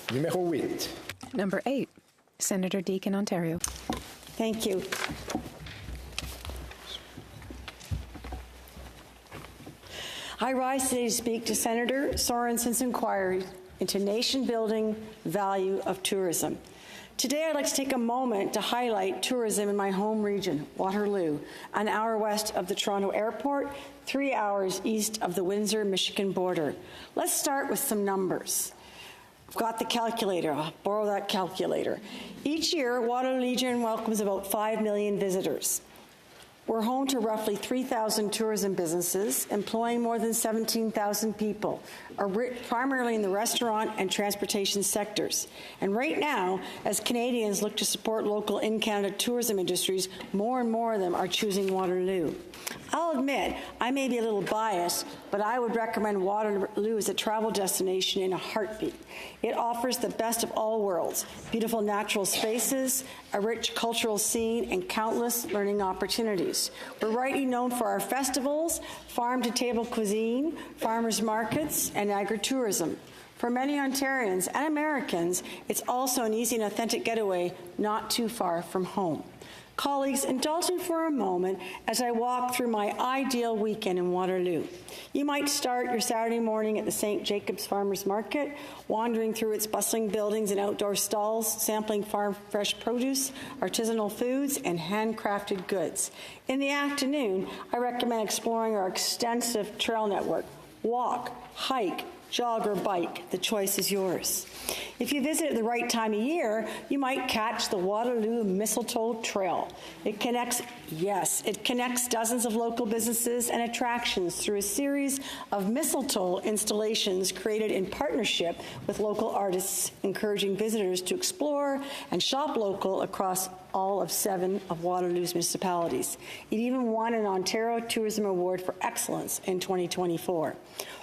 Numéro 8. Number 8, Senator Deakin, Ontario. Thank you. I rise today to speak to Senator Sorensen's inquiry into nation-building value of tourism. Today, I'd like to take a moment to highlight tourism in my home region, Waterloo, an hour west of the Toronto Airport, 3 hours east of the Windsor-Michigan border. Let's start with some numbers. I've got the calculator. I'll borrow that calculator. Each year, Waterloo Region welcomes about 5 million visitors. We're home to roughly 3,000 tourism businesses, employing more than 17,000 people, primarily in the restaurant and transportation sectors. And right now, as Canadians look to support local in-Canada tourism industries, more and more of them are choosing Waterloo. I'll admit, I may be a little biased, but I would recommend Waterloo as a travel destination in a heartbeat. It offers the best of all worlds: beautiful natural spaces, a rich cultural scene, and countless learning opportunities. We're rightly known for our festivals, farm-to-table cuisine, farmers markets, and agritourism. For many Ontarians and Americans, it's also an easy and authentic getaway not too far from home. Colleagues, indulge me for a moment as I walk through my ideal weekend in Waterloo. You might start your Saturday morning at the St. Jacobs Farmers Market, wandering through its bustling buildings and outdoor stalls, sampling farm fresh produce, artisanal foods, and handcrafted goods. In the afternoon, I recommend exploring our extensive trail network. Walk, hike, jog, or bike. The choice is yours. If you visit at the right time of year, you might catch the Waterloo Mistletoe Trail. It connects dozens of local businesses and attractions through a series of mistletoe installations created in partnership with local artists, encouraging visitors to explore and shop local across all of 7 of Waterloo's municipalities. It even won an Ontario Tourism Award for Excellence in 2024.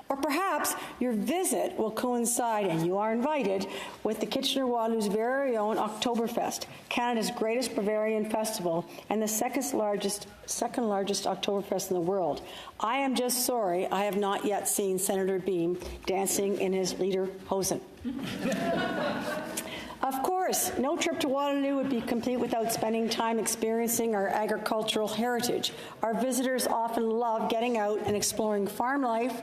Or perhaps your visit will coincide, and you are invited, with the Kitchener-Waterloo's very own Oktoberfest, Canada's greatest Bavarian festival and the second largest Oktoberfest in the world. I am just sorry I have not yet seen Senator Beam dancing in his lederhosen. Of course, no trip to Waterloo would be complete without spending time experiencing our agricultural heritage. Our visitors often love getting out and exploring farm life,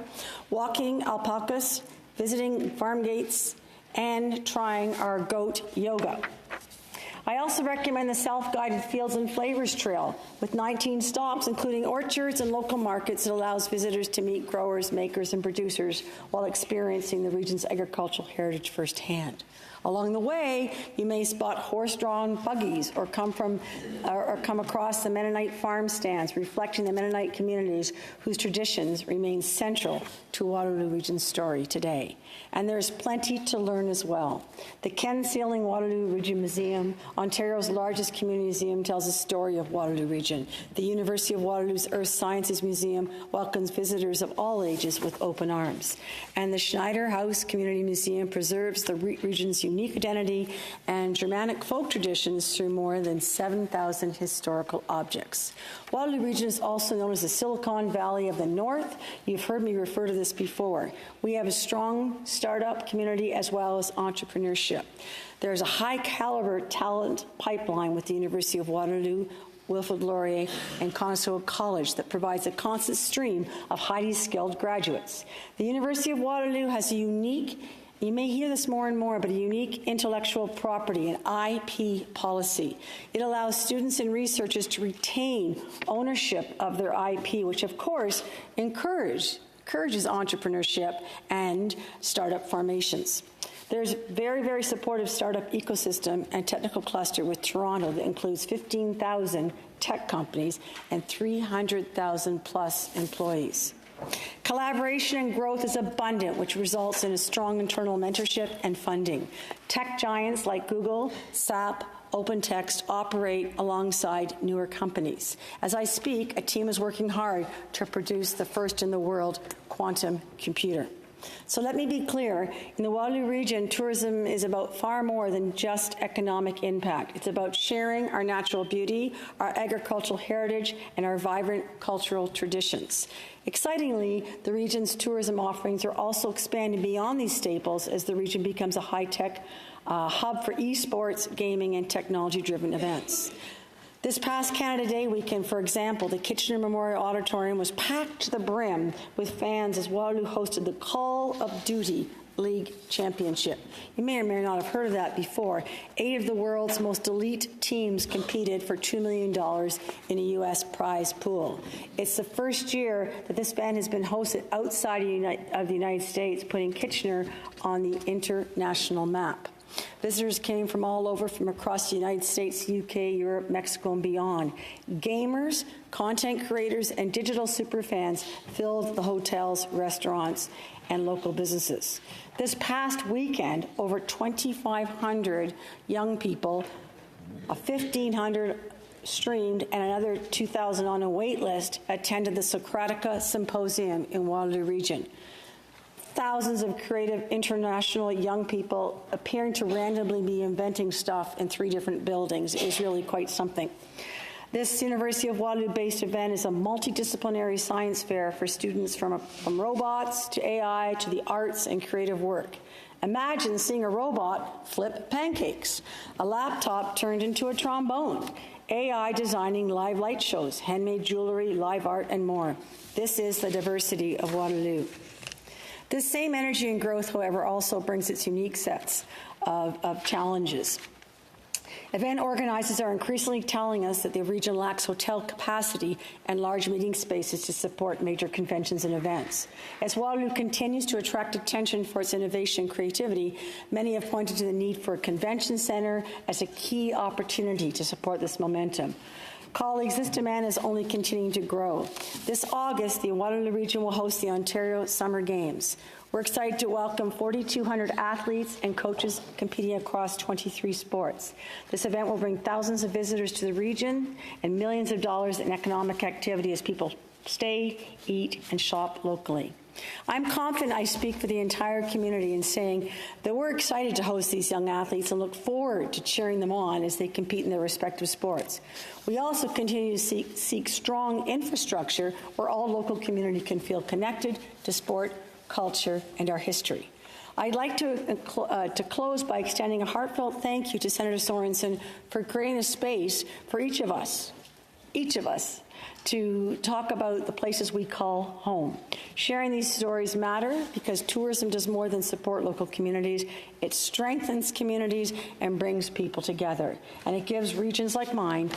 walking alpacas, visiting farm gates, and trying our goat yoga. I also recommend the self-guided Fields and Flavors Trail with 19 stops, including orchards and local markets that allows visitors to meet growers, makers, and producers while experiencing the region's agricultural heritage firsthand. Along the way, you may spot horse-drawn buggies or come across the Mennonite farm stands, reflecting the Mennonite communities whose traditions remain central to Waterloo Region's story today. And there's plenty to learn as well. The Ken Sealing Waterloo Region Museum, Ontario's largest community museum, tells the story of Waterloo Region. The University of Waterloo's Earth Sciences Museum welcomes visitors of all ages with open arms. And the Schneider House Community Museum preserves the region's unique identity and Germanic folk traditions through more than 7,000 historical objects. Waterloo Region is also known as the Silicon Valley of the North. You've heard me refer to this before. We have a strong startup community as well as entrepreneurship. There's a high-caliber talent pipeline with the University of Waterloo, Wilfrid Laurier, and Conestoga College that provides a constant stream of highly skilled graduates. The University of Waterloo has a unique, you may hear this more and more, but a unique intellectual property, an IP policy. It allows students and researchers to retain ownership of their IP, which of course encourages entrepreneurship and startup formations. There's a very, very supportive startup ecosystem and technical cluster with Toronto that includes 15,000 tech companies and 300,000 plus employees. Collaboration and growth is abundant, which results in a strong internal mentorship and funding. Tech giants like Google, SAP, OpenText operate alongside newer companies. As I speak, a team is working hard to produce the first in the world quantum computer. So let me be clear, in the Waterloo region, tourism is about far more than just economic impact. It's about sharing our natural beauty, our agricultural heritage, and our vibrant cultural traditions. Excitingly, the region's tourism offerings are also expanding beyond these staples as the region becomes a high-tech hub for esports, gaming, and technology-driven events. This past Canada Day weekend, for example, the Kitchener Memorial Auditorium was packed to the brim with fans as Waterloo hosted the Call of Duty League Championship. You may or may not have heard of that before. 8 of the world's most elite teams competed for $2 million in a U.S. prize pool. It's the first year that this event has been hosted outside of the United States, putting Kitchener on the international map. Visitors came from all over, from across the United States, UK, Europe, Mexico, and beyond. Gamers, content creators, and digital superfans filled the hotels, restaurants, and local businesses. This past weekend, over 2,500 young people, 1,500 streamed, and another 2,000 on a wait list attended the Socratica Symposium in Waterloo region. Thousands of creative international young people appearing to randomly be inventing stuff in 3 different buildings is really quite something. This University of Waterloo-based event is a multidisciplinary science fair for students from robots to AI to the arts and creative work. Imagine seeing a robot flip pancakes, a laptop turned into a trombone, AI designing live light shows, handmade jewelry, live art, and more. This is the diversity of Waterloo. This same energy and growth, however, also brings its unique sets of challenges. Event organizers are increasingly telling us that the region lacks hotel capacity and large meeting spaces to support major conventions and events. As Waterloo continues to attract attention for its innovation and creativity, many have pointed to the need for a convention center as a key opportunity to support this momentum. Colleagues, this demand is only continuing to grow. This August, the Waterloo region will host the Ontario Summer Games. We're excited to welcome 4,200 athletes and coaches competing across 23 sports. This event will bring thousands of visitors to the region and millions of dollars in economic activity as people stay, eat, and shop locally. I'm confident I speak for the entire community in saying that we're excited to host these young athletes and look forward to cheering them on as they compete in their respective sports. We also continue to seek strong infrastructure where all local community can feel connected to sport, culture, and our history. I'd like to close by extending a heartfelt thank you to Senator Sorensen for creating a space for each of us, to talk about the places we call home. Sharing these stories matter because tourism does more than support local communities. It strengthens communities and brings people together. And it gives regions like mine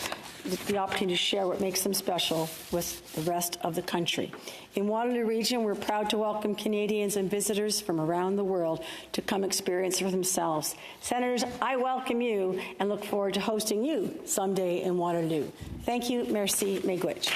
the opportunity to share what makes them special with the rest of the country. In Waterloo region, we're proud to welcome Canadians and visitors from around the world to come experience for themselves. Senators, I welcome you and look forward to hosting you someday in Waterloo. Thank you. Merci. Miigwech.